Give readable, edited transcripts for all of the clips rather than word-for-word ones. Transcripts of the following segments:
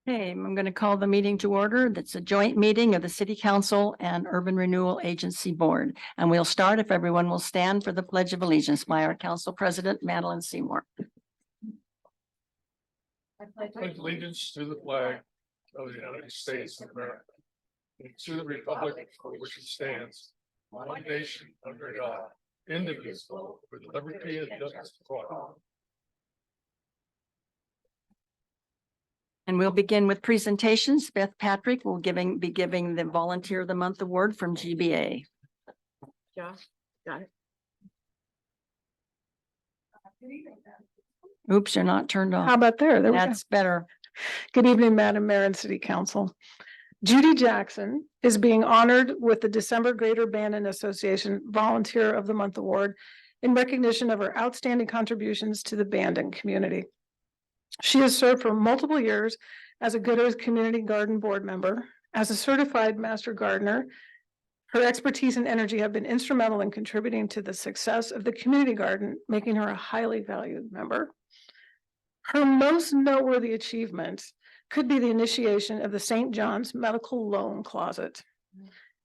Okay, I'm going to call the meeting to order. That's a joint meeting of the City Council and Urban Renewal Agency Board. And we'll start if everyone will stand for the Pledge of Allegiance by our Council President, Madeline Seymour. I pledge allegiance to the flag of the United States of America, and to the republic for which it stands, one nation under God, indivisible, with liberty and justice for all. And we'll begin with presentations. Beth Patrick will be giving the Volunteer of the Month Award from GBA. Josh, got it. Oops, you're not turned How on. about there? There we go. That's better. Good evening, Madam Mayor and City Council. Judy Jackson is being honored with the December Greater Bandon Association Volunteer of the Month Award in recognition of her outstanding contributions to the Bandon community. She has served for multiple years as a Good Earth Community Garden Board member, as a certified master gardener. Her expertise and energy have been instrumental in contributing to the success of the community garden, making her a highly valued member. Her most noteworthy achievement could be the initiation of the St. John's Medical Loan Closet.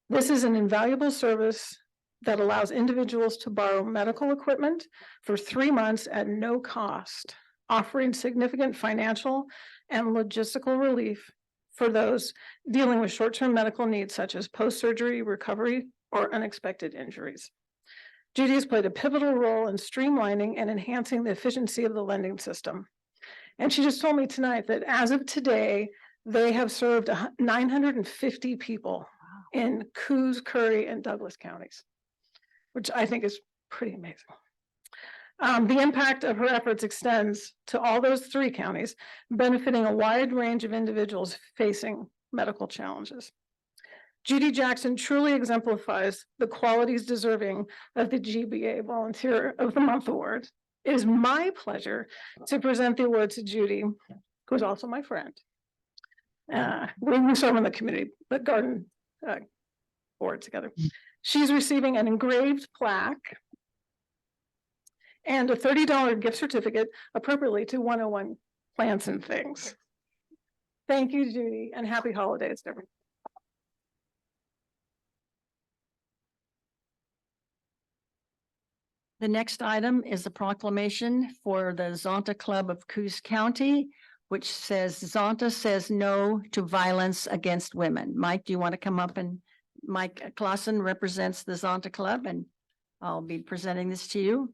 This is an invaluable service that allows individuals to borrow medical equipment for 3 months at no cost, offering significant financial and logistical relief for those dealing with short-term medical needs such as post-surgery recovery or unexpected injuries. Judy has played a pivotal role in streamlining and enhancing the efficiency of the lending system. And she just told me tonight that as of today, they have served 950 people in Coos, Curry, and Douglas counties, which I think is pretty amazing. The impact of her efforts extends to all those 3 counties, benefiting a wide range of individuals facing medical challenges. Judy Jackson truly exemplifies the qualities deserving of the GBA Volunteer of the Month Award. It is my pleasure to present the award to Judy, who is also my friend. We serve on the community, the garden board together. She's receiving an engraved plaque and a $30 gift certificate appropriately to 101 Plants and Things. Thank you, Judy, and happy holidays to everyone. The next item is a proclamation for the Zonta Club of Coos County, which says Zonta says no to violence against women. Mike, do you want to come up? And Mike Clausen represents the Zonta Club, and I'll be presenting this to you.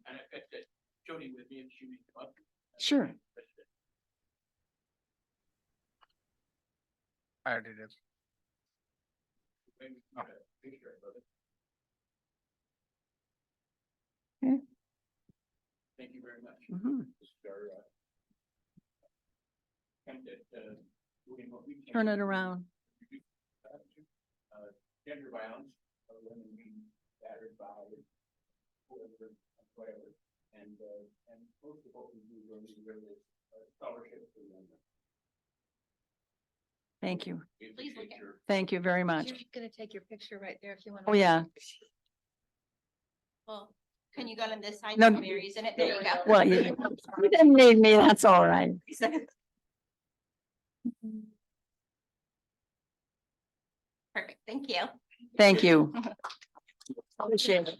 Jody with me if she may come up. Sure. I already did. Okay. Thank you very much. Mhm. This is our, attempt at, doing what we can Turn it to around. reduce, gender violence, women being battered by whatever, and most of what we do is really scholarship for women. Thank you. We Please look appreciate at- your- Thank you very much. You're gonna take your picture right there if you want. Oh, yeah. Well, can you go on this side? No. Mary's in it. There you go. Well, you didn't need me. That's all right. Perfect. Thank you. Thank you. Appreciate it.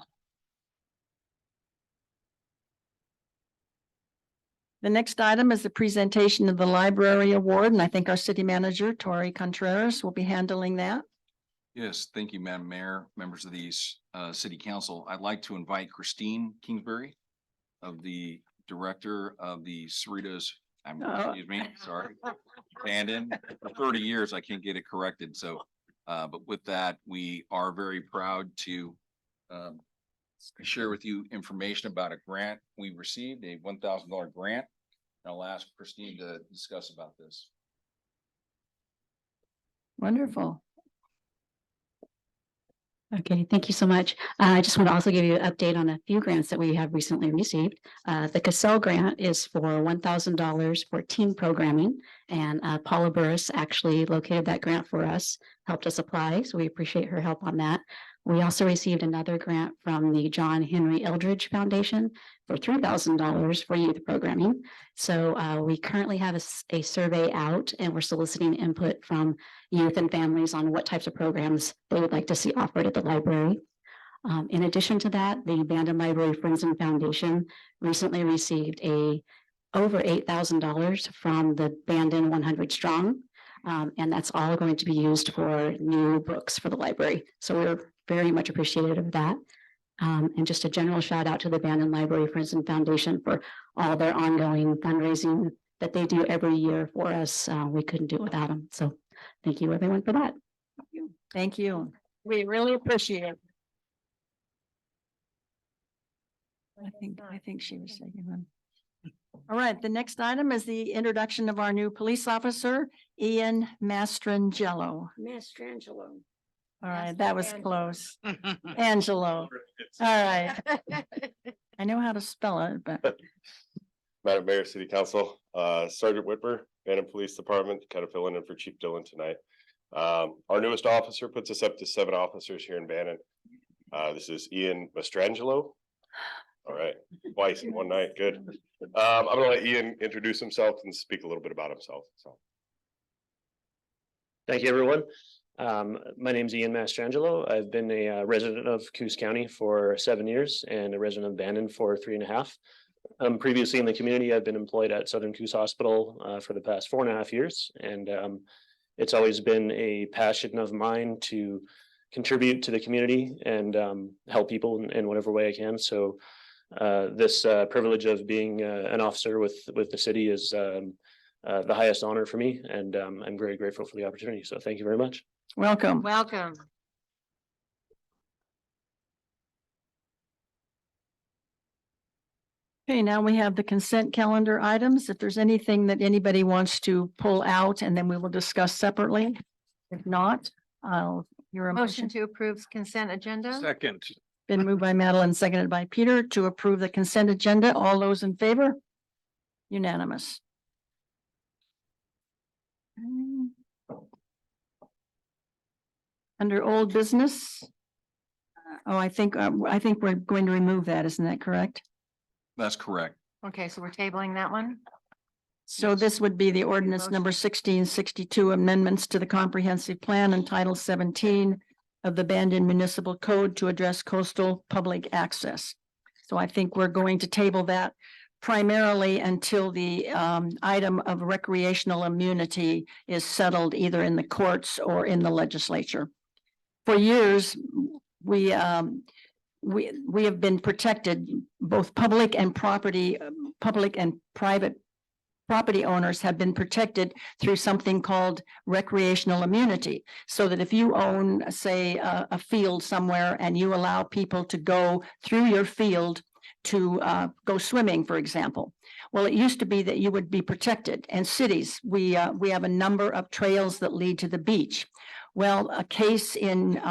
The next item is the presentation of the Library Award, and I think our city manager, Tori Contreras, will be handling that. Yes, thank you, Madam Mayor, members of the City Council. I'd like to invite Christine Kingsbury of the Director of the Cerritos, excuse me, sorry, Bandon. For 30 years, I can't get it corrected. So, but with that, we are very proud to share with you information about a grant we received, a $1,000 grant. I'll ask Christine to discuss about this. Wonderful. Okay, thank you so much. I just want to also give you an update on a few grants that we have recently received. The Cassell grant is for $1,000 for teen programming, and Paula Burris actually located that grant for us, helped us apply, so we appreciate her help on that. We also received another grant from the John Henry Eldridge Foundation for $3,000 for youth programming. So we currently have a survey out, and we're soliciting input from youth and families on what types of programs they would like to see offered at the library. In addition to that, the Bandon Library Friends and Foundation recently received over $8,000 from the Bandon 100 Strong. And that's all going to be used for new books for the library. So we're very much appreciative of that. And just a general shout out to the Bandon Library Friends and Foundation for all their ongoing fundraising that they do every year for us. We couldn't do it without them. So thank you everyone for that. Thank you. We really appreciate it. I think she was saying them. All right, the next item is the introduction of our new police officer, Ian Mastrangelo. Mastrangelo. All right, that was close. Angelo. All right. I know how to spell it, but Madam Mayor, City Council, Sergeant Whitmer, Bandon Police Department, kind of filling in for Chief Dillon tonight. Our newest officer puts us up to 7 officers here in Bandon. This is Ian Mastrangelo. All right, twice in one night, good. I'm gonna let Ian introduce himself and speak a little bit about himself, so. Thank you, everyone. My name is Ian Mastrangelo. I've been a resident of Coos County for 7 years and a resident of Bandon for 3.5. Previously in the community, I've been employed at Southern Coos Hospital for the past 4.5 years. And it's always been a passion of mine to contribute to the community and help people in whatever way I can. So this privilege of being an officer with the city is the highest honor for me. And I'm very grateful for the opportunity. So thank you very much. welcome. Welcome. Okay, now we have the consent calendar items. If there's anything that anybody wants to pull out, and then we will discuss separately. If not, I'll hear a Motion motion. to approve consent agenda. Second. Been moved by Madeline, seconded by Peter to approve the consent agenda. All those in favor? Unanimous. Under old business. Oh, I think we're going to remove that. Isn't that correct? That's correct. Okay, so we're tabling that one. So this would be the ordinance Motion. number 1662, amendments to the comprehensive plan and title 17 of the Bandon Municipal Code to address coastal public access. So I think we're going to table that primarily until the item of recreational immunity is settled either in the courts or in the legislature. For years, we have been protected, both public and private property owners have been protected through something called recreational immunity. So that if you own, say, a field somewhere and you allow people to go through your field to go swimming, for example. Well, it used to be that you would be protected. And cities, we have a number of trails that lead to the beach. Well, a case in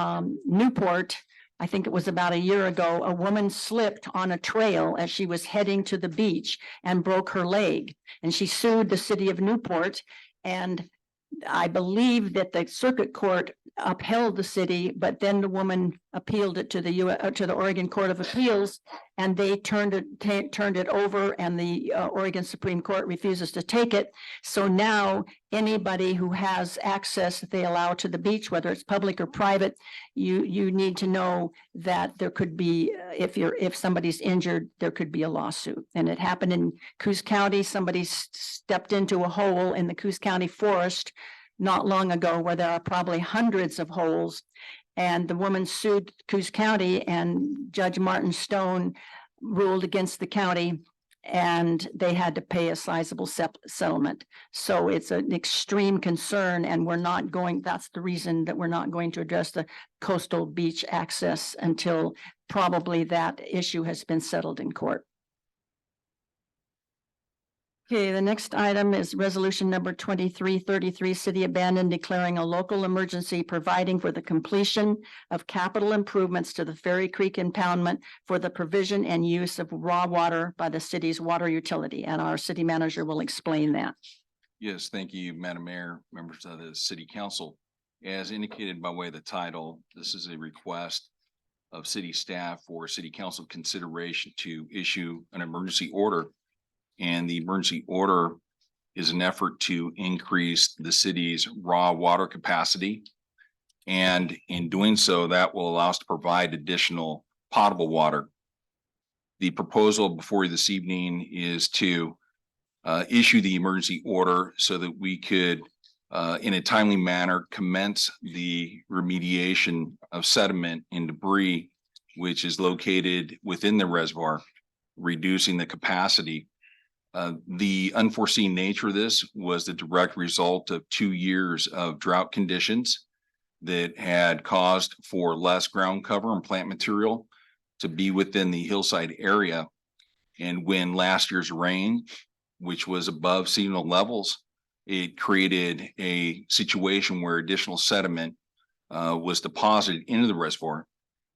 Newport, I think it was about a year ago, a woman slipped on a trail as she was heading to the beach and broke her leg. And she sued the city of Newport. And I believe that the circuit court upheld the city, but then the woman appealed it to the Oregon Court of Appeals, and they turned it over, and the Oregon Supreme Court refuses to take it. So now anybody who has access that they allow to the beach, whether it's public or private, you need to know that there could be, if somebody's injured, there could be a lawsuit. And it happened in Coos County. Somebody stepped into a hole in the Coos County forest not long ago, where there are probably hundreds of holes. And the woman sued Coos County, and Judge Martin Stone ruled against the county, and they had to pay a sizable settlement. So it's an extreme concern, and that's the reason that we're not going to address the coastal beach access until probably that issue has been settled in court. Okay, the next item is resolution number 2333, city abandoned declaring a local emergency, providing for the completion of capital improvements to the Ferry Creek impoundment for the provision and use of raw water by the city's water utility. And our city manager will explain that. Yes, thank you, Madam Mayor, members of the city council. As indicated by way of the title, this is a request of city staff for city council consideration to issue an emergency order. And the emergency order is an effort to increase the city's raw water capacity. And in doing so, that will allow us to provide additional potable water. The proposal before you this evening is to issue the emergency order so that we could, in a timely manner, commence the remediation of sediment and debris, which is located within the reservoir, reducing the capacity. The unforeseen nature of this was the direct result of 2 years of drought conditions that had caused for less ground cover and plant material to be within the hillside area. And when last year's rain, which was above seasonal levels, it created a situation where additional sediment was deposited into the reservoir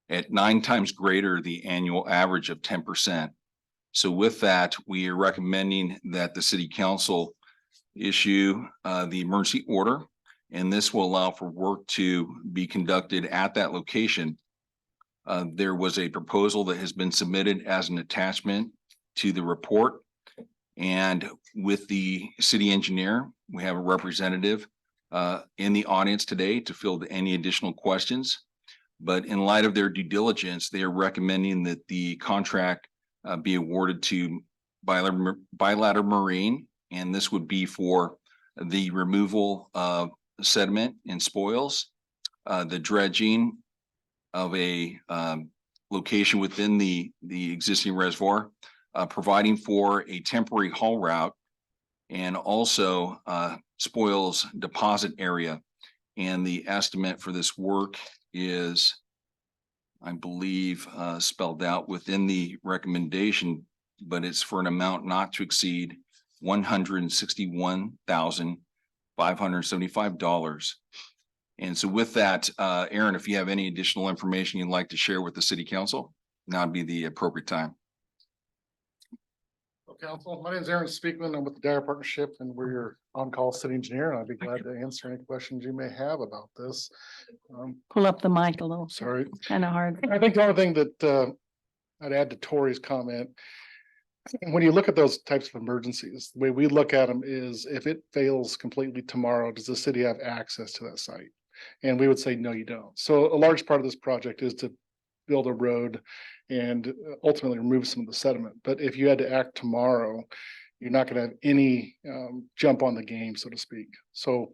at 9 times greater the annual average of 10%. So with that, we are recommending that the city council issue the emergency order, and this will allow for work to be conducted at that location. There was a proposal that has been submitted as an attachment to the report. And with the city engineer, we have a representative in the audience today to field any additional questions. But in light of their due diligence, they are recommending that the contract be awarded to Bilateral Marine, and this would be for the removal of sediment and spoils, the dredging of a location within the existing reservoir, providing for a temporary haul route, and also spoils deposit area. And the estimate for this work is, I believe, spelled out within the recommendation, but it's for an amount not to exceed $161,575. And so with that, Aaron, if you have any additional information you'd like to share with the city council, now would be the appropriate time. Council, my name is Aaron Speakman. I'm with the Dyer Partnership, and we're your on-call city engineer, and I'd be glad to answer any questions you may have about this. Pull up the mic a little. Sorry. Kind of hard. I think the only thing that I'd add to Tori's comment, when you look at those types of emergencies, the way we look at them is if it fails completely tomorrow, does the city have access to that site? And we would say, no, you don't. So a large part of this project is to build a road and ultimately remove some of the sediment. But if you had to act tomorrow, you're not going to have any jump on the game, so to speak. So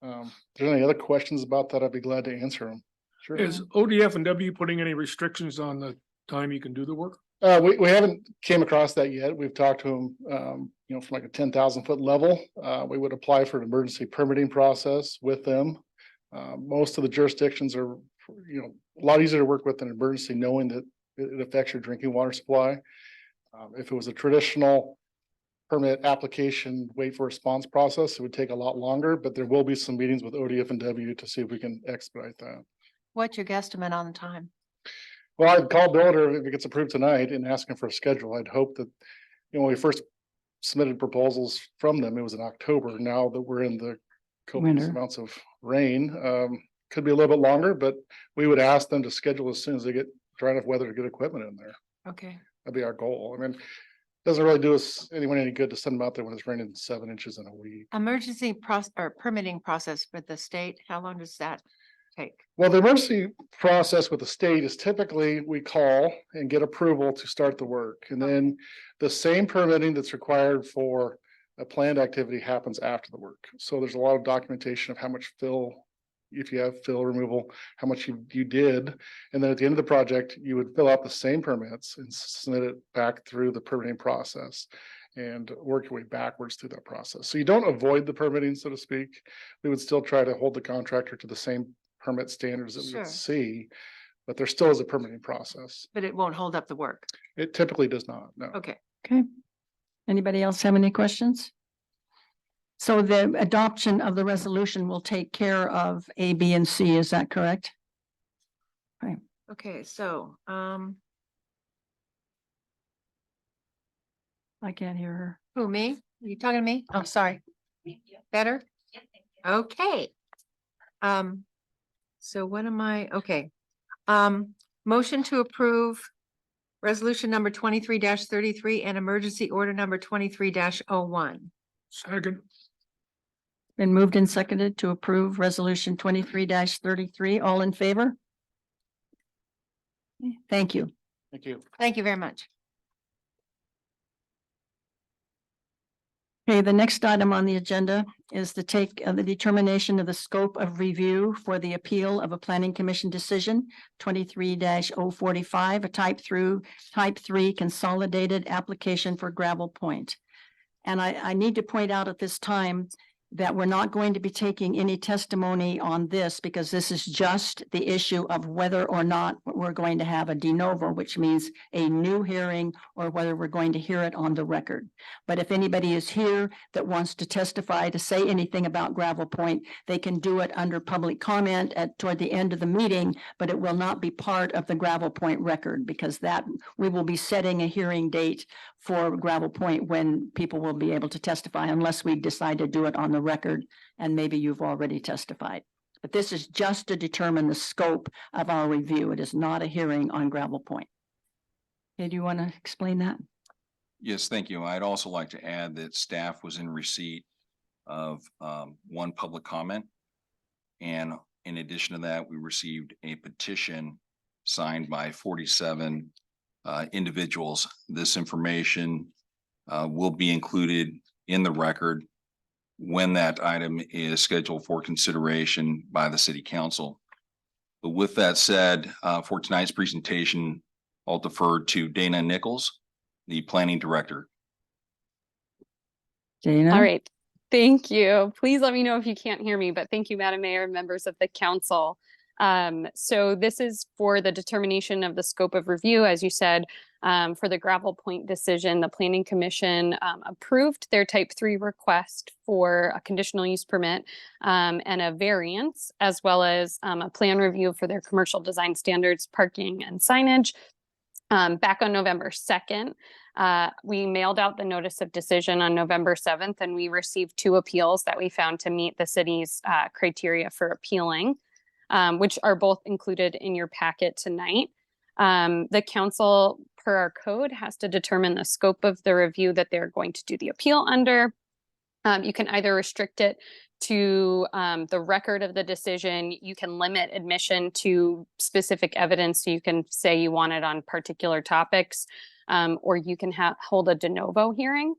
if there's any other questions about that, I'd be glad to answer them. Sure. Is ODF and W putting any restrictions on the time you can do the work? We haven't came across that yet. We've talked to them, from like a 10,000 foot level. We would apply for an emergency permitting process with them. Most of the jurisdictions are, a lot easier to work with an emergency, knowing that it affects your drinking water supply. If it was a traditional permit application, wait for response process, it would take a lot longer, but there will be some meetings with ODF and W to see if we can expedite that. What's your guesstimate on the time? Well, I'd call Builder if it gets approved tonight and ask him for a schedule. I'd hope that, when we first submitted proposals from them, it was in October. Now that we're in the copious Winter. amounts of rain, could be a little bit longer, but we would ask them to schedule as soon as they get dry enough weather to get equipment in there. Okay. That'd be our goal. I mean, doesn't really do us anyone any good to send them out there when it's raining 7 inches in a week. Emergency or permitting process for the state, how long does that take? Well, the emergency process with the state is typically we call and get approval to start the work. And then the same permitting that's required for a planned activity happens after the work. So there's a lot of documentation of how much fill, if you have fill removal, how much you did. And then at the end of the project, you would fill out the same permits and submit it back through the permitting process and work your way backwards through that process. So you don't avoid the permitting, so to speak. We would still try to hold the contractor to the same permit standards that we Sure. would see, but there still is a permitting process. But it won't hold up the work. It typically does not, no. Okay. Okay. Anybody else have any questions? So the adoption of the resolution will take care of A, B, and C, is that correct? Okay, so, I can't hear her. who, me? Are you talking to me? Oh, sorry. Better? Okay. So what am I, okay. Motion to approve resolution number 23-33 and emergency order number 23-01. Second. Been moved and seconded to approve resolution 23-33. All in favor? Thank you. Thank you. Thank you very much. Okay, the next item on the agenda is to take the determination of the scope of review for the appeal of a planning commission decision 23-045, a type 3 consolidated application for Gravel Point. And I need to point out at this time that we're not going to be taking any testimony on this because this is just the issue of whether or not we're going to have a de novo, which means a new hearing, or whether we're going to hear it on the record. But if anybody is here that wants to testify to say anything about Gravel Point, they can do it under public comment toward the end of the meeting, but it will not be part of the Gravel Point record because that we will be setting a hearing date for Gravel Point when people will be able to testify unless we decide to do it on the record, and maybe you've already testified. But this is just to determine the scope of our review. It is not a hearing on Gravel Point. Okay, do you want to explain that? Yes, thank you. I'd also like to add that staff was in receipt of one public comment. And in addition to that, we received a petition signed by 47 individuals. This information will be included in the record when that item is scheduled for consideration by the city council. But with that said, for tonight's presentation, I'll defer to Dana Nichols, the planning director. Dana? All right. Thank you. Please let me know if you can't hear me, but thank you, Madam Mayor, members of the council. So this is for the determination of the scope of review. As you said, for the Gravel Point decision, the Planning Commission approved their type 3 request for a conditional use permit and a variance, as well as a plan review for their commercial design standards, parking and signage. Back on November 2nd, we mailed out the notice of decision on November 7th, and we received 2 appeals that we found to meet the city's criteria for appealing, which are both included in your packet tonight. The council, per our code, has to determine the scope of the review that they're going to do the appeal under. You can either restrict it to the record of the decision. You can limit admission to specific evidence. So you can say you want it on particular topics, or you can hold a de novo hearing.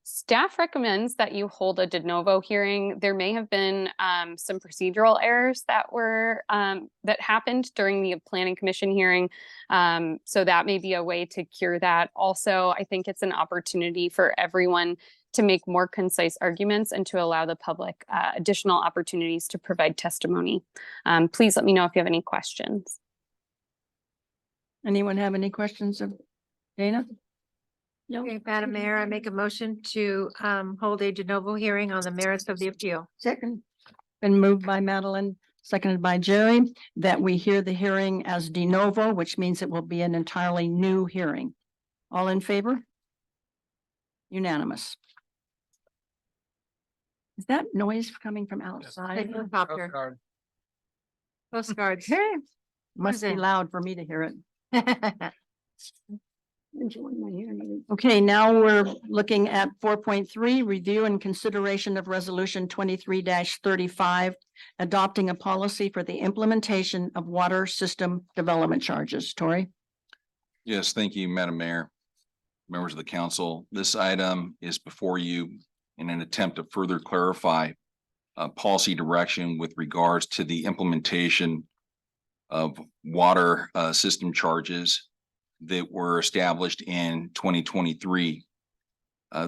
Staff recommends that you hold a de novo hearing. There may have been some procedural errors that were that happened during the Planning Commission hearing. So that may be a way to cure that. Also, I think it's an opportunity for everyone to make more concise arguments and to allow the public additional opportunities to provide testimony. Please let me know if you have any questions. Anyone have any questions of Dana? No. Okay, Madam Mayor, I make a motion to hold a de novo hearing on the merits of the appeal. Second. Been moved by Madeline, seconded by Jerry, that we hear the hearing as de novo, which means it will be an entirely new hearing. All in favor? Unanimous. Is that noise coming from outside? Helicopter. Postcards. Must be it? loud for me to hear it. Okay, now we're looking at 4.3, review and consideration of resolution 23-35, adopting a policy for the implementation of water system development charges. Tori? Yes, thank you, Madam Mayor, members of the council. This item is before you in an attempt to further clarify policy direction with regards to the implementation of water system charges that were established in 2023.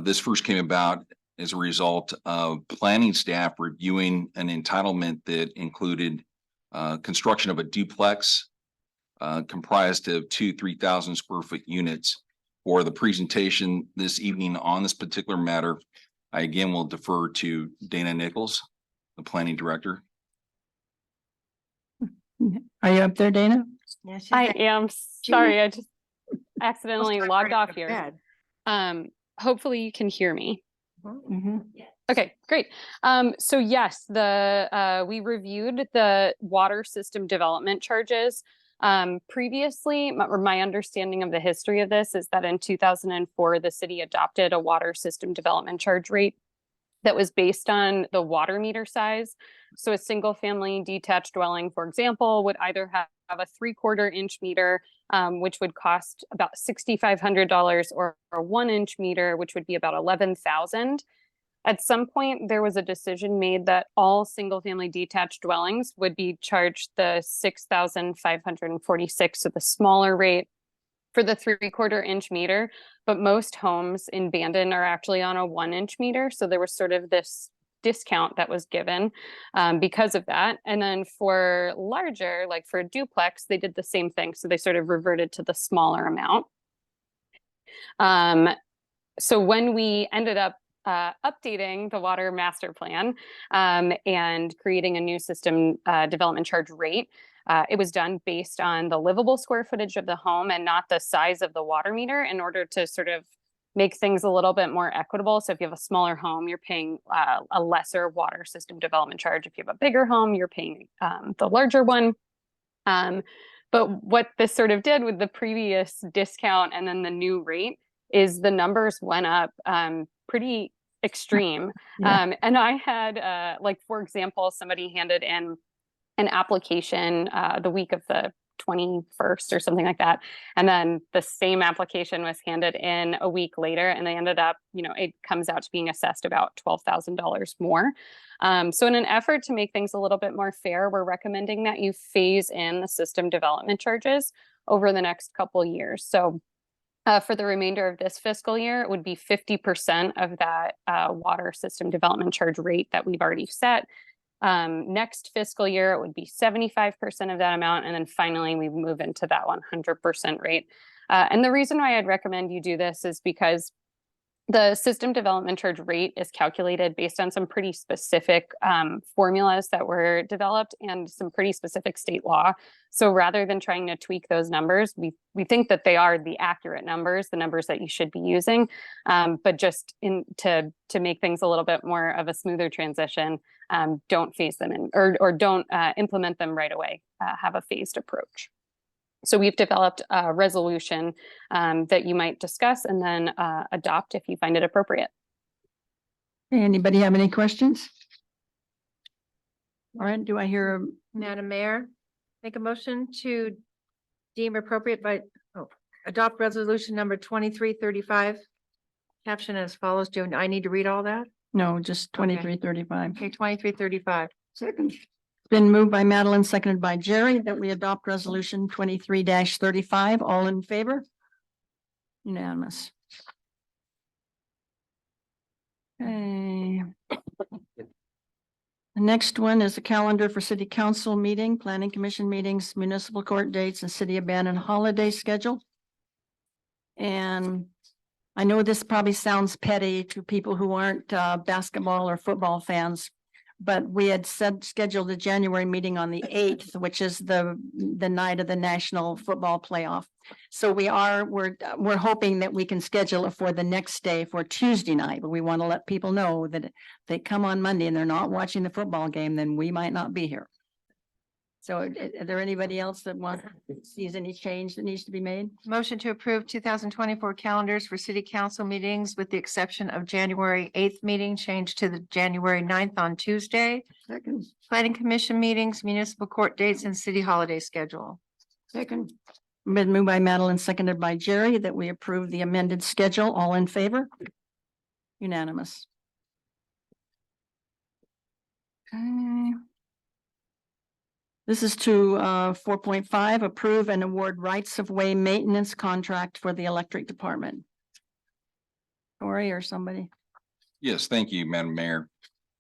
This first came about as a result of planning staff reviewing an entitlement that included construction of a duplex comprised of 2 3,000 square foot units for the presentation this evening on this particular matter. I again will defer to Dana Nichols, the planning director. Are you up there, Dana? Yeah, she's I like, am sorry, I just accidentally logged off here. Bed. Hopefully you can hear me. Mhm. Okay, great. So yes, we reviewed the water system development charges. Previously, my understanding of the history of this is that in 2004, the city adopted a water system development charge rate that was based on the water meter size. So a single family detached dwelling, for example, would either have a 3/4 inch meter, which would cost about $6,500, or a 1 inch meter, which would be about 11,000. At some point, there was a decision made that all single family detached dwellings would be charged the 6,546, so the smaller rate for the 3/4 inch meter. But most homes in Bandon are actually on a 1 inch meter. So there was sort of this discount that was given because of that. And then for larger, like for a duplex, they did the same thing. So they sort of reverted to the smaller amount. So when we ended up updating the water master plan and creating a new system development charge rate, it was done based on the livable square footage of the home and not the size of the water meter, in order to sort of make things a little bit more equitable. So if you have a smaller home, you're paying a lesser water system development charge. If you have a bigger home, you're paying the larger one. But what this sort of did with the previous discount and then the new rate is the numbers went up pretty extreme. Yeah. And I had, like, for example, somebody handed in an application the week of the 21st or something like that. And then the same application was handed in a week later, and they ended up, it comes out to being assessed about $12,000 more. So in an effort to make things a little bit more fair, we're recommending that you phase in the system development charges over the next couple years. So for the remainder of this fiscal year, it would be 50% of that water system development charge rate that we've already set. Next fiscal year, it would be 75% of that amount. And then finally, we move into that 100% rate. And the reason why I'd recommend you do this is because the system development charge rate is calculated based on some pretty specific formulas that were developed and some pretty specific state law. So rather than trying to tweak those numbers, we think that they are the accurate numbers, the numbers that you should be using. But just to make things a little bit more of a smoother transition, don't phase them in, or don't implement them right away. Have a phased approach. So we've developed a resolution that you might discuss and then adopt if you find it appropriate. Anybody have any questions? All right, do I hear Madam Mayor, make a motion to deem appropriate adopt resolution number 2335. Caption as follows. Do I need to read all that? no, just 2335. Okay, 2335. Second. It's been moved by Madeline, seconded by Jerry, that we adopt resolution 23-35. All in favor? Unanimous. Okay. The next one is the calendar for city council meeting, planning commission meetings, municipal court dates, and city abandoned holiday schedule. And I know this probably sounds petty to people who aren't basketball or football fans, but we had scheduled the January meeting on the 8th, which is the night of the National Football Playoff. So we're hoping that we can schedule it for the next day, for Tuesday night, but we want to let people know that if they come on Monday and they're not watching the football game, then we might not be here. So are there anybody else that sees any change that needs to be made? Motion to approve 2024 calendars for city council meetings with the exception of January 8th meeting changed to the January 9th on Tuesday. Second. Planning commission meetings, municipal court dates, and city holiday schedule. Second. Been moved by Madeline, seconded by Jerry, that we approve the amended schedule. All in favor? Unanimous. Okay. This is to 4.5, approve and award rights of way maintenance contract for the electric department. Corey or somebody? Yes, thank you, Madam Mayor.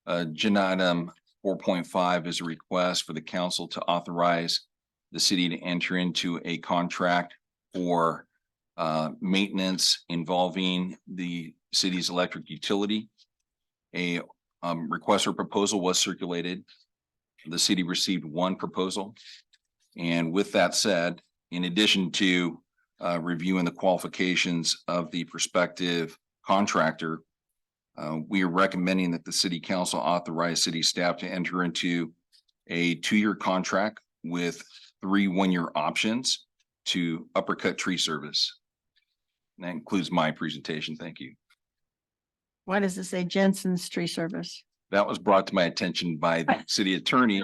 Agenda item 4.5 is a request for the council to authorize the city to enter into a contract for maintenance involving the city's electric utility. A request for proposal was circulated. The city received one proposal. And with that said, in addition to reviewing the qualifications of the prospective contractor, we are recommending that the city council authorize city staff to enter into a 2-year contract with 3 one-year options to Uppercut Tree Service. And that includes my presentation. Thank you. Why does it say Jensen's Tree Service? That was brought to my attention by the city attorney,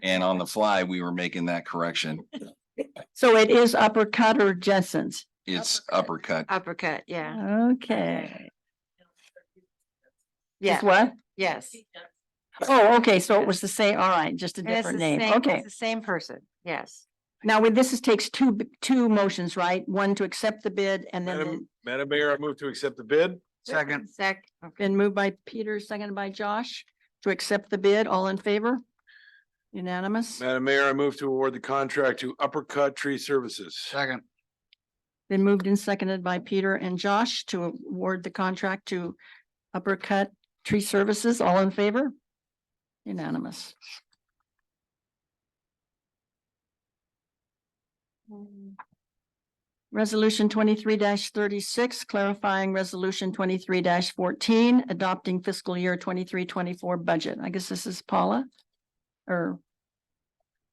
and on the fly, we were making that correction. So it is Uppercut or Jensen's? It's Uppercut. Uppercut, yeah. Okay. Yeah. It's what? Yes. Oh, okay, so it was the same, all right, just a different name, okay. The same person, yes. Now, with this, takes two motions, right? One to accept the bid and then Madam Mayor, I move to accept the bid. Second. been moved by Peter, seconded by Josh to accept the bid. All in favor? Unanimous. Madam Mayor, I move to award the contract to Uppercut Tree Services. Second. Been moved and seconded by Peter and Josh to award the contract to Uppercut Tree Services. All in favor? Unanimous. Resolution 23-36, clarifying resolution 23-14, adopting fiscal year 23-24 budget. I guess this is Paula or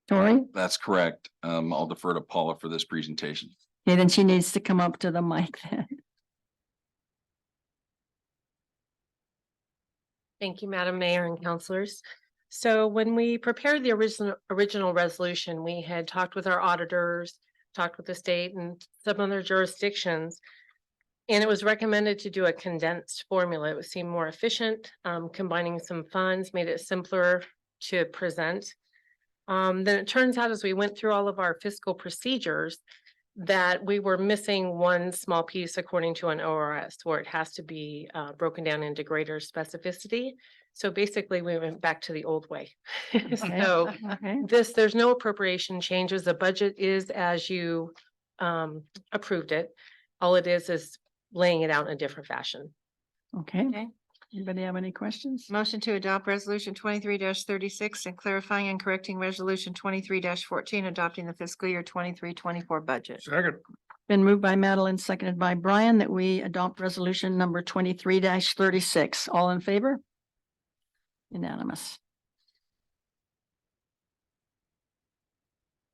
Tori. That's correct. I'll defer to Paula for this presentation. Okay, then she needs to come up to the mic then. Thank you, Madam Mayor and councilors. So when we prepared the original resolution, we had talked with our auditors, talked with the state and some other jurisdictions. And it was recommended to do a condensed formula. It would seem more efficient, combining some funds, made it simpler to present. Then it turns out as we went through all of our fiscal procedures, that we were missing one small piece according to an ORS where it has to be broken down into greater specificity. So basically we went back to the old way. So Okay. there's no appropriation changes. The budget is as you approved it. All it is laying it out in a different fashion. Okay. Okay. Anybody have any questions? Motion to adopt resolution 23-36 and clarifying and correcting resolution 23-14, adopting the fiscal year 23-24 budget. Second. Been moved by Madeline, seconded by Brian, that we adopt resolution number 23-36. All in favor? Unanimous.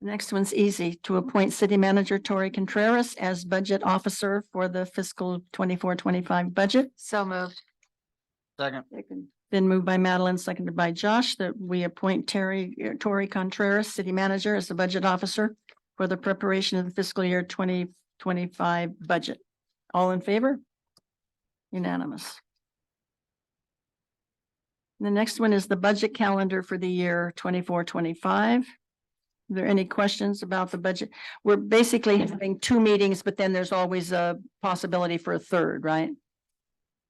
Next one's easy, to appoint city manager Tori Contreras as budget officer for the fiscal 24-25 budget. So moved. Second. Been moved by Madeline, seconded by Josh, that we appoint Tori Contreras, city manager, as the budget officer for the preparation of the fiscal year 2025 budget. All in favor? Unanimous. The next one is the budget calendar for the year 24-25. Are there any questions about the budget? We're basically having 2 meetings, but then there's always a possibility for a third, right?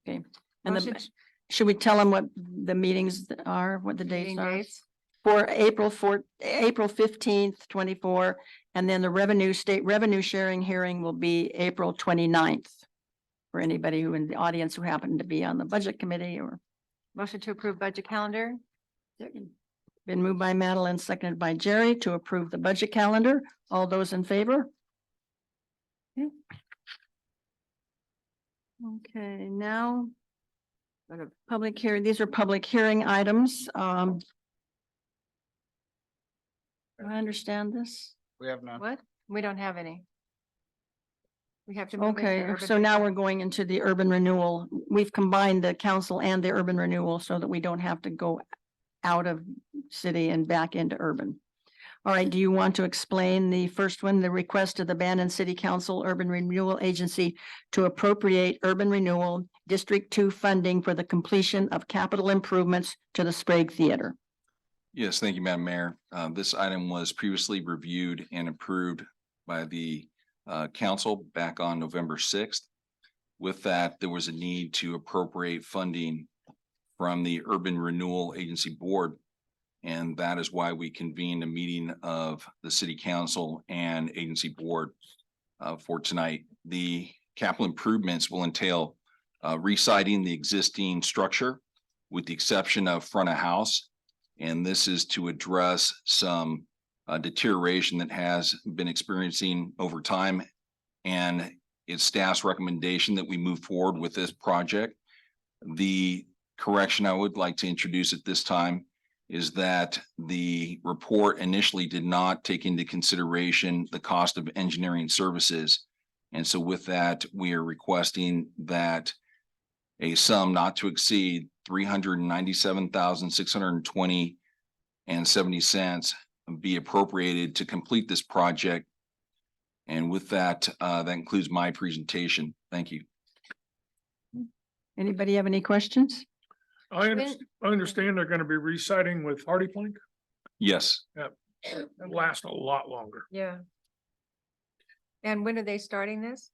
Okay. And Motion the, should we tell them what the meetings are, what the dates Meeting are? dates. For April 15th, 24, and then the state revenue sharing hearing will be April 29th. For anybody who in the audience who happened to be on the budget committee or. Motion to approve budget calendar. Been moved by Madeline, seconded by Jerry to approve the budget calendar. All those in favor? Okay, now. Go to public hearing. These are public hearing items. Do I understand this? We have none. What? We don't have any. We have to. move into Okay, urban so now we're renewal. going into the urban renewal. We've combined the council and the urban renewal so that we don't have to go out of city and back into urban. All right, do you want to explain the first one, the request of the Bannon City Council Urban Renewal Agency to appropriate urban renewal District 2 funding for the completion of capital improvements to the Sprague Theater? Yes, thank you, Madam Mayor. This item was previously reviewed and approved by the council back on November 6th. With that, there was a need to appropriate funding from the Urban Renewal Agency Board. And that is why we convened a meeting of the city council and agency board for tonight. The capital improvements will entail reciting the existing structure with the exception of front of house. And this is to address some deterioration that has been experiencing over time. And it's staff's recommendation that we move forward with this project. The correction I would like to introduce at this time is that the report initially did not take into consideration the cost of engineering services. And so with that, we are requesting that a sum not to exceed $397,620.70 be appropriated to complete this project. And with that, that includes my presentation. Thank you. Anybody have any questions? I understand they're gonna be reciting with Hardy Plank. Yes, It lasts a lot longer. Yeah. And when are they starting this?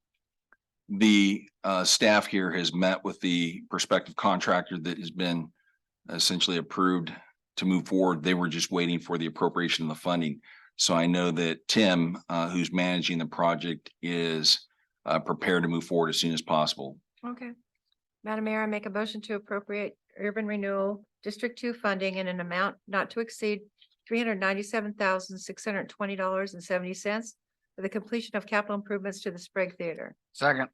the staff here has met with the prospective contractor that has been essentially approved to move forward. They were just waiting for the appropriation of the funding. So I know that Tim, who's managing the project, is prepared to move forward as soon as possible. Okay. Madam Mayor, I make a motion to appropriate urban renewal District 2 funding in an amount not to exceed $397,620.70 for the completion of capital improvements to the Sprague Theater. Second.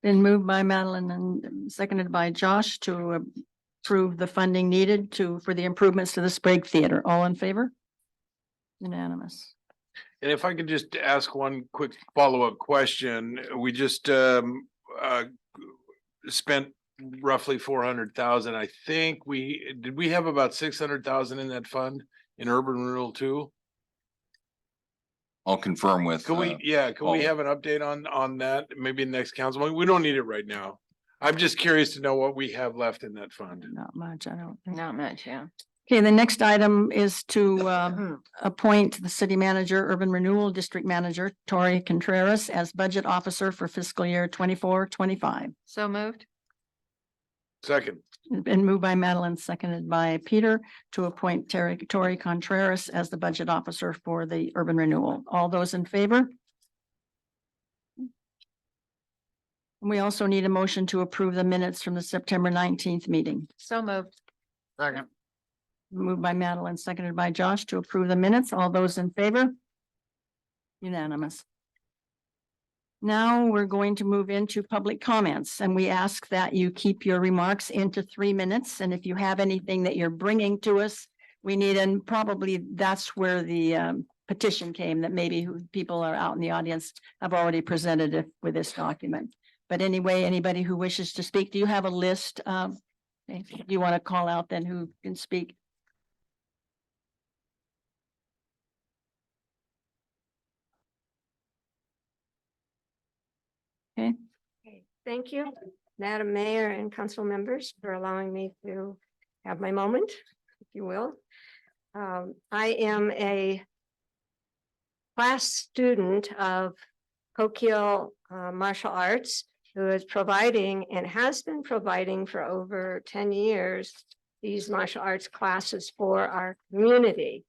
Been moved by Madeline and seconded by Josh to approve the funding needed for the improvements to the Sprague Theater. All in favor? Unanimous. And if I could just ask one quick follow-up question, we just spent roughly 400,000. I think did we have about 600,000 in that fund in urban renewal too? I'll confirm with. Can we have an update on that? Maybe next council, we don't need it right now. I'm just curious to know what we have left in that fund. Not much, I don't think. Not much, yeah. Okay, the next item is to appoint the city manager, urban renewal district manager, Tori Contreras, as budget officer for fiscal year 24-25. So moved. Second. Been moved by Madeline, seconded by Peter to appoint Tori Contreras as the budget officer for the urban renewal. All those in favor? We also need a motion to approve the minutes from the September 19th meeting. So moved. Second. Moved by Madeline, seconded by Josh to approve the minutes. All those in favor? Unanimous. Now we're going to move into public comments, and we ask that you keep your remarks into 3 minutes. And if you have anything that you're bringing to us, we need, and probably that's where the petition came, that maybe people are out in the audience have already presented it with this document. But anyway, anybody who wishes to speak, do you have a list? Do you want to call out then who can speak? Okay. Thank you, Madam Mayor and council members, for allowing me to have my moment, if you will. I am a class student of Coquille Martial Arts, who is providing and has been providing for over 10 years these martial arts classes for our community.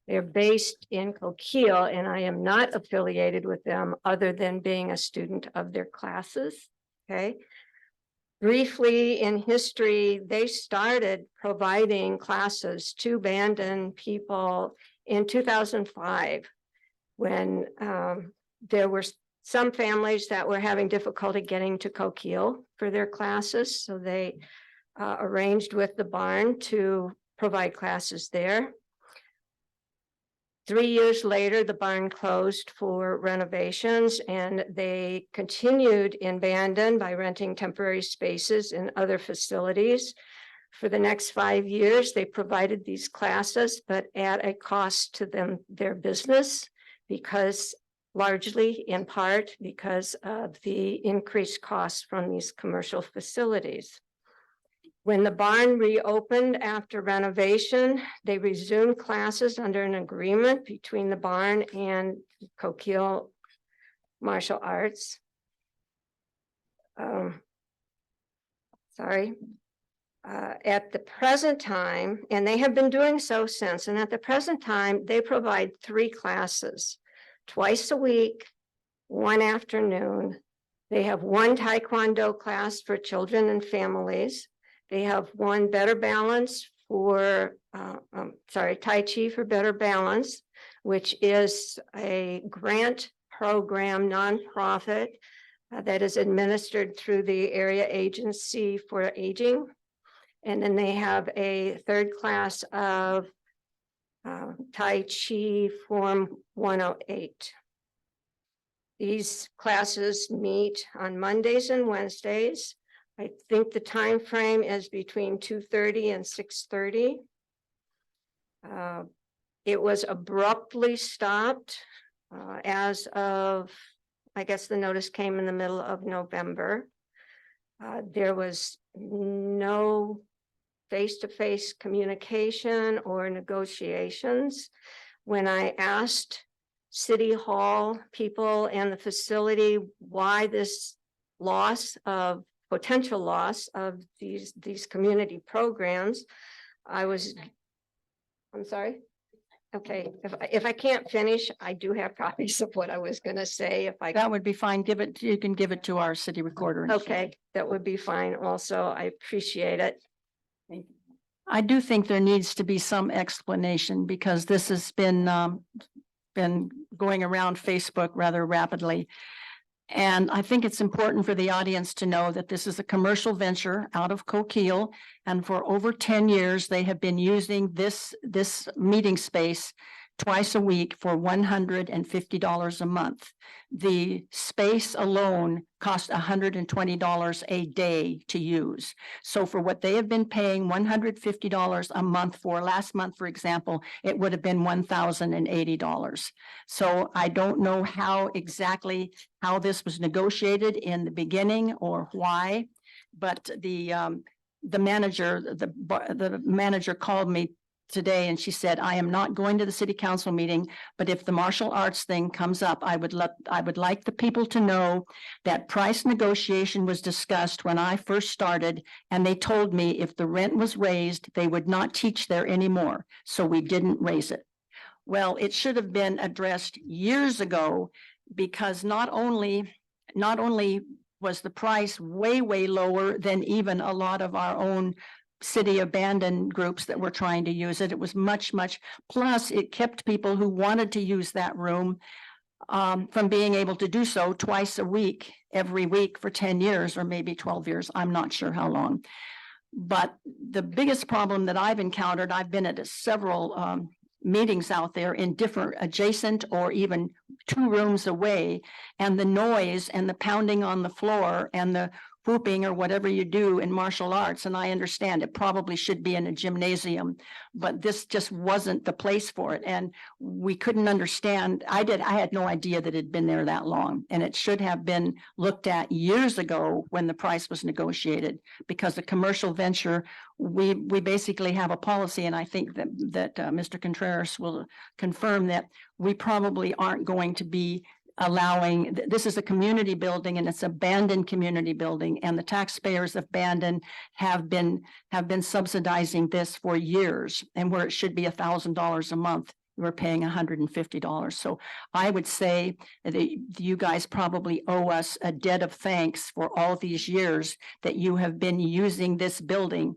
They're based in Coquille, and I am not affiliated with them other than being a student of their classes. Okay. Briefly in history, they started providing classes to Bandon people in 2005 when there were some families that were having difficulty getting to Coquille for their classes. So they arranged with the barn to provide classes there. 3 years later, the barn closed for renovations, and they continued in Bandon by renting temporary spaces in other facilities. For the next 5 years, they provided these classes, but at a cost to them, their business, because largely in part because of the increased costs from these commercial facilities. When the barn reopened after renovation, they resumed classes under an agreement between the barn and Coquille Martial Arts. At the present time, and they have been doing so since, and at the present time, they provide 3 classes twice a week one afternoon. They have one Taekwondo class for children and families. They have one Better Balance for, Tai Chi for Better Balance, which is a grant program, nonprofit, that is administered through the Area Agency for Aging. And then they have a third class of Tai Chi Form 108. These classes meet on Mondays and Wednesdays. I think the time frame is between 2:30 and 6:30. It was abruptly stopped as of, I guess the notice came in the middle of November. There was no face-to-face communication or negotiations. When I asked City Hall people and the facility why this potential loss of these community programs, I'm sorry. Okay, if I can't finish, I do have copies of what I was gonna say if I. That would be fine. You can give it to our city recorder. Okay, that would be fine also. I appreciate it. I do think there needs to be some explanation because this has been going around Facebook rather rapidly. And I think it's important for the audience to know that this is a commercial venture out of Coquille. And for over 10 years, they have been using this meeting space twice a week for $150 a month. The space alone costs $120 a day to use. So for what they have been paying $150 a month for, last month, for example, it would have been $1,080. So I don't know how this was negotiated in the beginning or why, but the manager called me today and she said, I am not going to the city council meeting, but if the martial arts thing comes up, I would like the people to know that price negotiation was discussed when I first started, and they told me if the rent was raised, they would not teach there anymore. So we didn't raise it. Well, it should have been addressed years ago, because not only was the price way lower than even a lot of our own city abandoned groups that were trying to use it. It was much, plus it kept people who wanted to use that room from being able to do so twice a week, every week for 10 years or maybe 12 years. I'm not sure how long. But the biggest problem that I've encountered, I've been at several meetings out there in different adjacent or even 2 rooms away, and the noise and the pounding on the floor and the whooping or whatever you do in martial arts. And I understand it probably should be in a gymnasium, but this just wasn't the place for it. And we couldn't understand. I had no idea that it had been there that long, and it should have been looked at years ago when the price was negotiated, because the commercial venture, we basically have a policy. And I think that Mr. Contreras will confirm that we probably aren't going to be allowing, this is a community building and it's abandoned community building, and the taxpayers of Bandon have been subsidizing this for years, and where it should be $1,000 a month, we're paying $150. So I would say that you guys probably owe us a debt of thanks for all these years that you have been using this building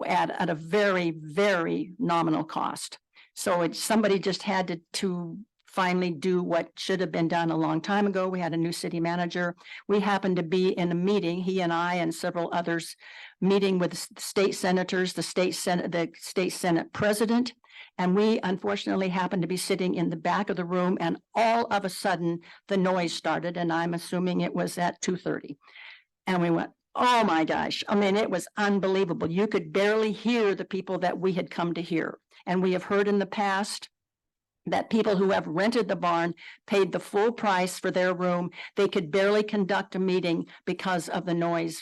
at a very nominal cost. So somebody just had to finally do what should have been done a long time ago. We had a new city manager. We happened to be in a meeting, he and I and several others, meeting with state senators, the state senate president. And we unfortunately happened to be sitting in the back of the room, and all of a sudden the noise started, and I'm assuming it was at 2:30. And we went, oh my gosh. I mean, it was unbelievable. You could barely hear the people that we had come to hear. And we have heard in the past that people who have rented the barn paid the full price for their room. They could barely conduct a meeting because of the noise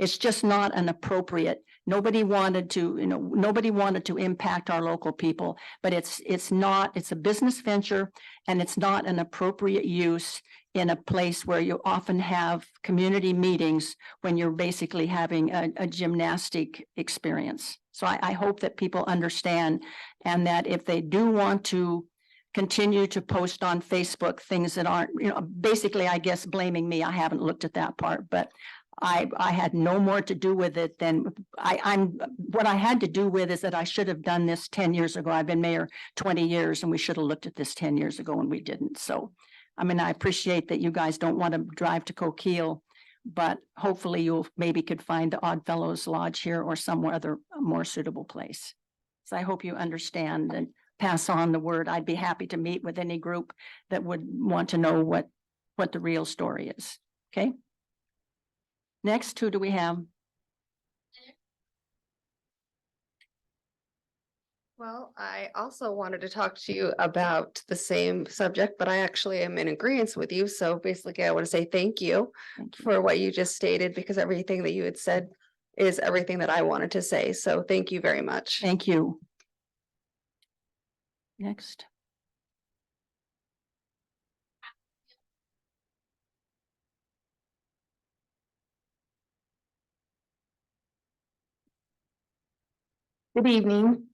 it's just not an appropriate. Nobody wanted to impact our local people, but it's a business venture, and it's not an appropriate use in a place where you often have community meetings when you're basically having a gymnastic experience. So I hope that people understand, and that if they do want to continue to post on Facebook things that aren't, basically, I guess, blaming me. I haven't looked at that part, but I had no more to do with it than what I had to do with is that I should have done this 10 years ago. I've been mayor 20 years and we should have looked at this 10 years ago and we didn't. So, I mean, I appreciate that you guys don't want to drive to Coquille, but hopefully you'll maybe could find the Oddfellows Lodge here or somewhere other more suitable place. So I hope you understand and pass on the word. I'd be happy to meet with any group that would want to know what the real story is. Okay? Next, who do we have? Well, I also wanted to talk to you about the same subject, but I actually am in agreement with you. So basically, I want to say thank you for what you just stated, because everything that you had said is everything that I wanted to say. So thank you very much. Thank you. Next. Good evening.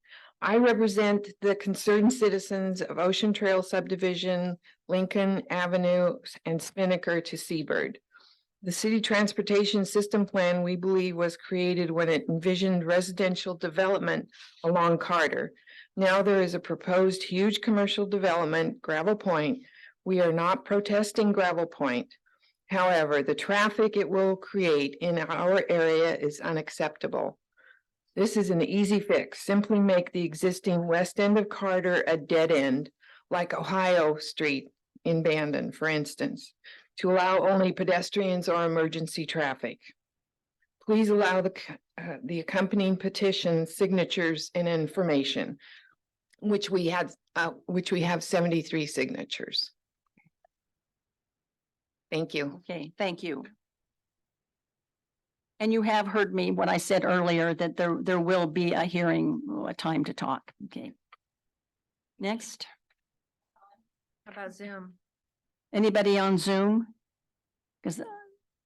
I represent the concerned citizens of Ocean Trail Subdivision, Lincoln Avenue, and Spinnaker to Seabird. The city transportation system plan, we believe, was created when it envisioned residential development along Carter. Now there is a proposed huge commercial development, Gravel Point. We are not protesting Gravel Point. However, the traffic it will create in our area is unacceptable. This is an easy fix. Simply make the existing west end of Carter a dead end, like Ohio Street in Bandon, for instance, to allow only pedestrians or emergency traffic. Please allow the accompanying petition signatures and information, which we have 73 signatures. Thank you. Okay, thank you. And you have heard me, what I said earlier, that there will be a hearing, a time to talk. Okay. Next, How about Zoom? anybody on Zoom? Because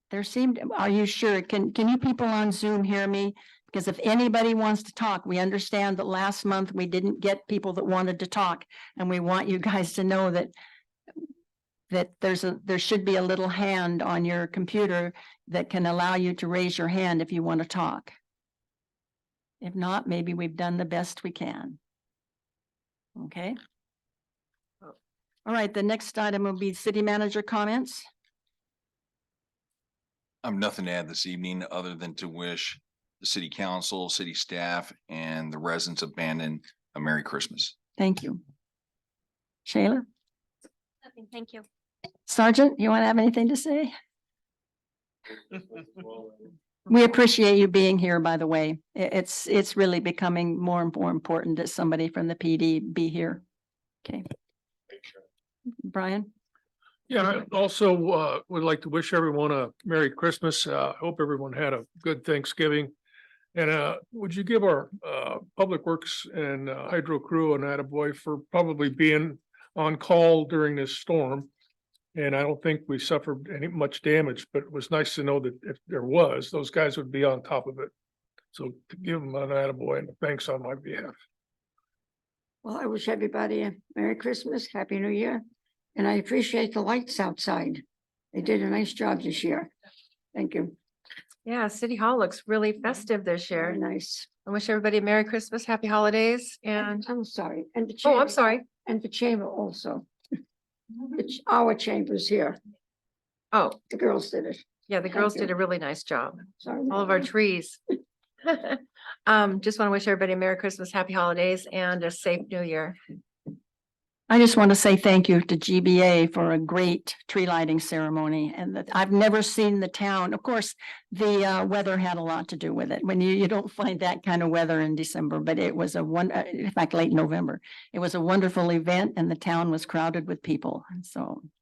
there seemed, are you sure? Can you people on Zoom hear me? Because if anybody wants to talk, we understand that last month we didn't get people that wanted to talk. And we want you guys to know that there should be a little hand on your computer that can allow you to raise your hand if you want to talk. If not, maybe we've done the best we can. Okay. All right, the next item will be city manager comments. I have nothing to add this evening other than to wish the city council, city staff, and the residents of Bandon a Merry Christmas. Thank you. Shayla? Nothing, thank you. Sergeant, you want to have anything to say? We appreciate you being here, by the way. It's really becoming more and more important that somebody from the PD be here. Okay. Brian? Yeah, I also would like to wish everyone a Merry Christmas. I hope everyone had a good Thanksgiving. And would you give our Public Works and Hydro crew an attaboy for probably being on call during this storm? And I don't think we suffered much damage, but it was nice to know that if there was, those guys would be on top of it. So to give them an attaboy and thanks on my behalf. Well, I wish everybody a Merry Christmas, Happy New Year, and I appreciate the lights outside. They did a nice job this year. Thank you. Yeah, City Hall looks really festive this year. Very nice. I wish everybody a Merry Christmas, Happy Holidays, and I'm sorry, and the oh, I'm chamber, sorry. and the chamber also. It's our chambers here. Oh, The girls did it. yeah, the Thank girls you. did a really nice job. Sorry. All of our trees. Just want to wish everybody a Merry Christmas, Happy Holidays, and a safe New Year. I just want to say thank you to GBA for a great tree lighting ceremony, and that I've never seen the town. Of course, the weather had a lot to do with it. When you don't find that kind of weather in December, but it was in fact, late November. It was a wonderful event and the town was crowded with people.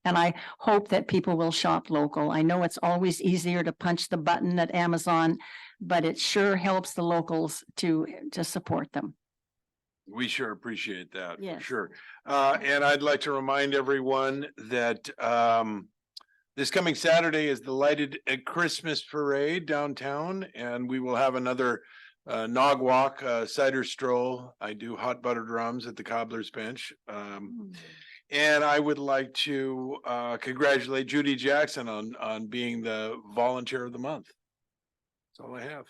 And I hope that people will shop local. I know it's always easier to punch the button at Amazon, but it sure helps the locals to support them. We sure appreciate that, for Yes. sure. And I'd like to remind everyone that this coming Saturday is the Lighted Christmas Parade downtown, and we will have another Nog Walk, cider stroll. I do hot butter drums at the Cobbler's Bench. And I would like to congratulate Judy Jackson on being the volunteer of the month. That's all I have.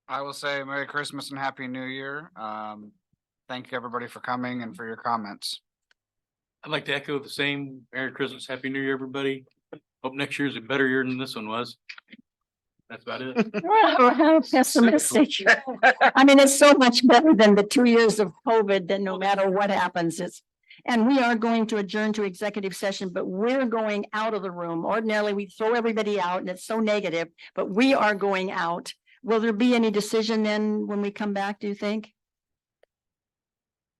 I will say Merry Christmas and Happy New Year. Thank you, everybody, for coming and for your comments. I'd like to echo the same. Merry Christmas, Happy New Year, everybody. Hope next year's a better year than this one was. That's about it. Well, how pessimistic. I mean, it's so much better than the 2 years of COVID that no matter what happens, it's. And we are going to adjourn to executive session, but we're going out of the room. Ordinarily, we throw everybody out and it's so negative, but we are going out. Will there be any decision then when we come back, do you think?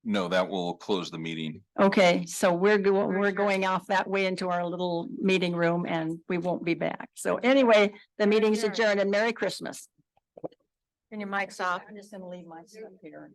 No, that will close the meeting. Okay, so we're going off that way into our little meeting room and we won't be back. So anyway, the meeting's adjourned and Merry Christmas. And your mic's off. I'm just gonna leave my stuff here.